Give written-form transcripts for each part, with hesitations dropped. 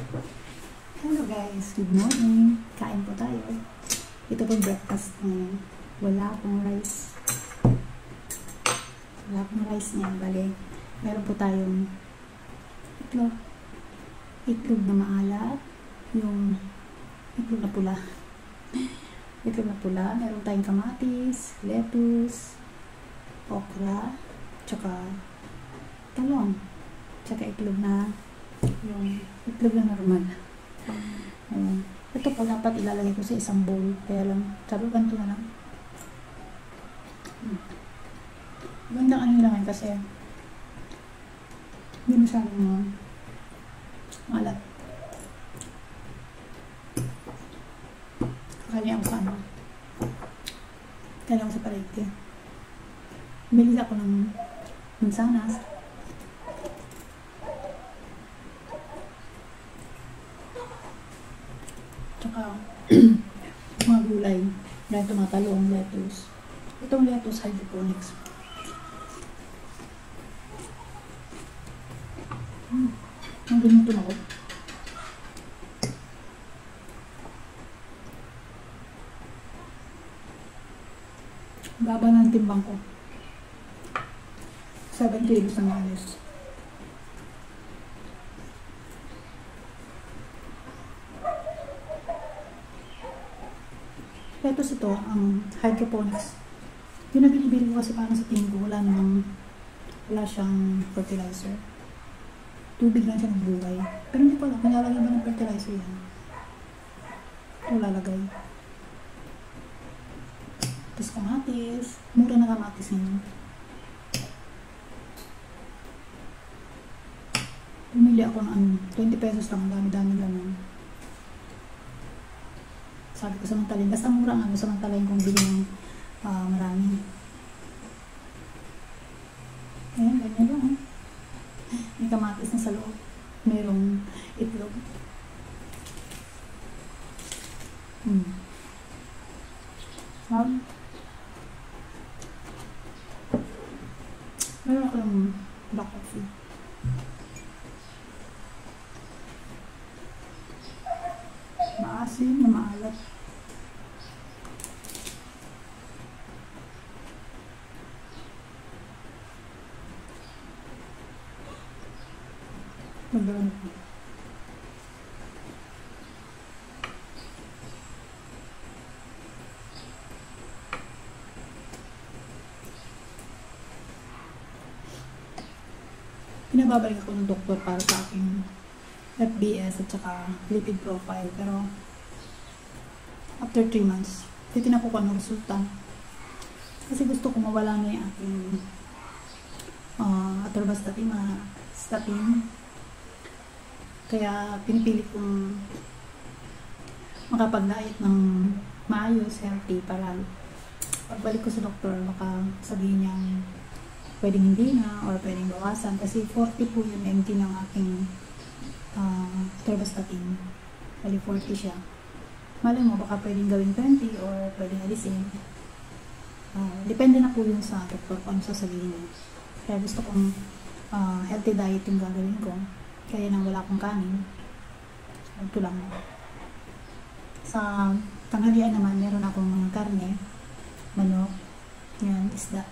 Hello guys, good morning. Kain po tayo. Ito po breakfast ngayon. Wala akong rice. Wala akong rice niyan. Bale, meron po tayong itlog. Itlog na maalat. Yung itlog na pula. Itlog na pula. Meron tayong kamatis, lettuce, okra, tsaka talong. Tsaka itlog na yung itlog na normal. Ayan. Ito po dapat ilalagay ko sa isang bowl. Kaya lang, sabi ganito na lang. Ganda ano lang kasi hindi masyadong malat. Kaya ang paano. Kaya lang sa palengke. Bili ako ng mansanas. Tsaka mga gulay dahil tumatalong lettuce. Itong lettuce hydroponics. Ang ganito na ako. Baba ng timbang ko. 7 kilos ang alis. Lettuce ito, ang hydroponics. Yung nabili ko kasi parang sa tingin ko, wala siyang fertilizer. Tubig lang siya ng buhay. Pero hindi ko alam kung lalagay ba ng fertilizer yan. Ito lalagay. Tapos kamatis. Mura na kamatis ngayon. Pumili ako ng 20 pesos lang. Dami-dami lang. Sabi ko samantalin. Basta mura nga. Samantalin kung bili ng marami. Ayan, ganyan lang. May kamatis na sa loob. Merong itlog. Meron ako ng black coffee. Maasim na maalat. Magdaan ko. Pinababalik ako ng doktor para sa aking FBS at saka lipid profile. Pero after 3 months, titignan ko kung anong resulta. Kasi gusto ko mawala na yung aking atorvastatin. Kaya pinipili kong makapag-diet ng maayos, healthy, para pagbalik ko sa doktor, baka sabihin niya pwedeng hindi na or pwedeng bawasan. Kasi 40 po yung MT ng aking atorvastatin. Bali 40 siya. Malay mo, baka pwedeng gawin 20 or pwedeng alisin. Depende na po yun sa doktor kung ano sasabihin niya. Kaya gusto kong healthy diet yung gagawin ko. Kaya nang wala akong kanin. Ito lang. Sa tanghalian naman, meron akong mga karne, manok, yan, isda.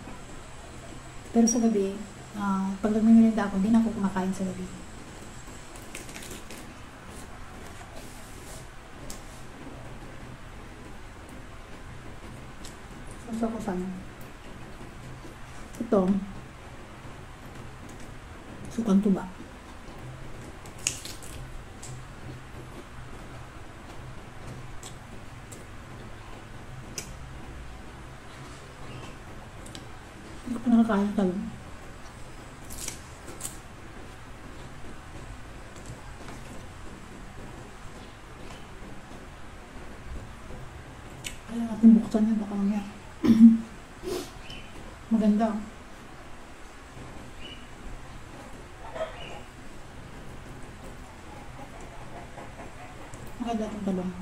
Pero sa gabi, pag nagmimirinda ako, hindi na ako kumakain sa gabi. Gusto ko sana. Ito, sukang tuba. Hindi ko nakakain ka lang. Kaya natin buksan yan, baka mamaya. Maganda. Maganda itong talong.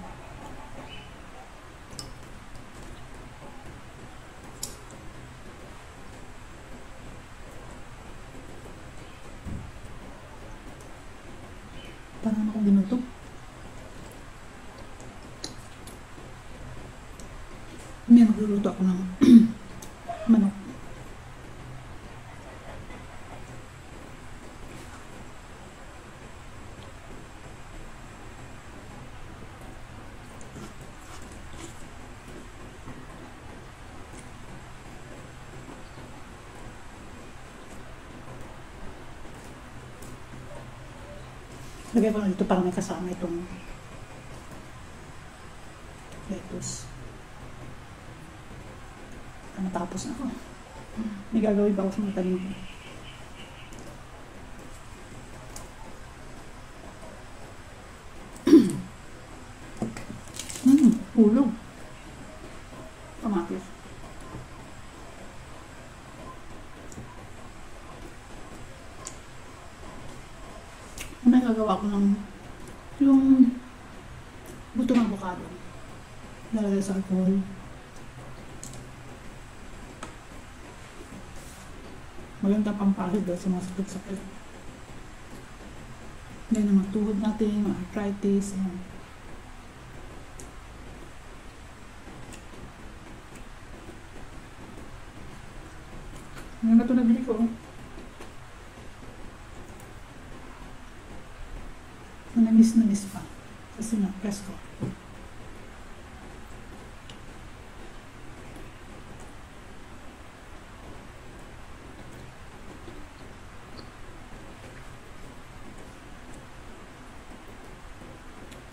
Parang ako ginutom. May magluluto ako ng manok. Lagay ko na dito para may kasama itong lettuce. Matapos na ako. May gagawin pa ako sa mga talim ko. Ulog. Kamatis. May gagawa ko ng yung buto ng avocado. Lalagay sa alcohol. Maganda pampahid daw sa mga sakit-sakit. Yan ang magtuhod natin, mga arthritis. Yan. Yan na ito nabili ko. Manamis pa. Kasi nga, presko.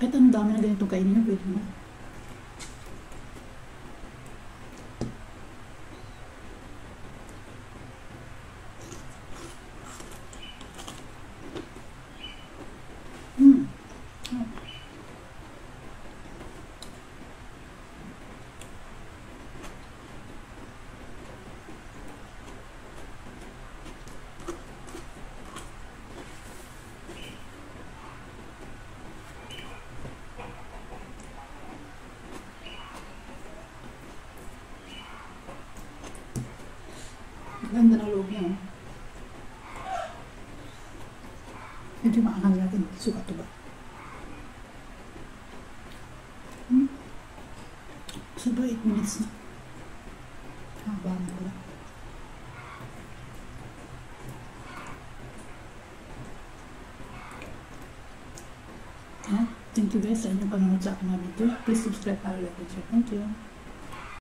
Kahit ang dami na ganitong kainin nyo, pwede mo. Ganda ng loob niya. Medyo maanghang natin. Suka ito ba? So, 8 minutes na. Haba na pala. Thank you guys sa inyong panonood sa aking video. Please subscribe para like and share. Thank you.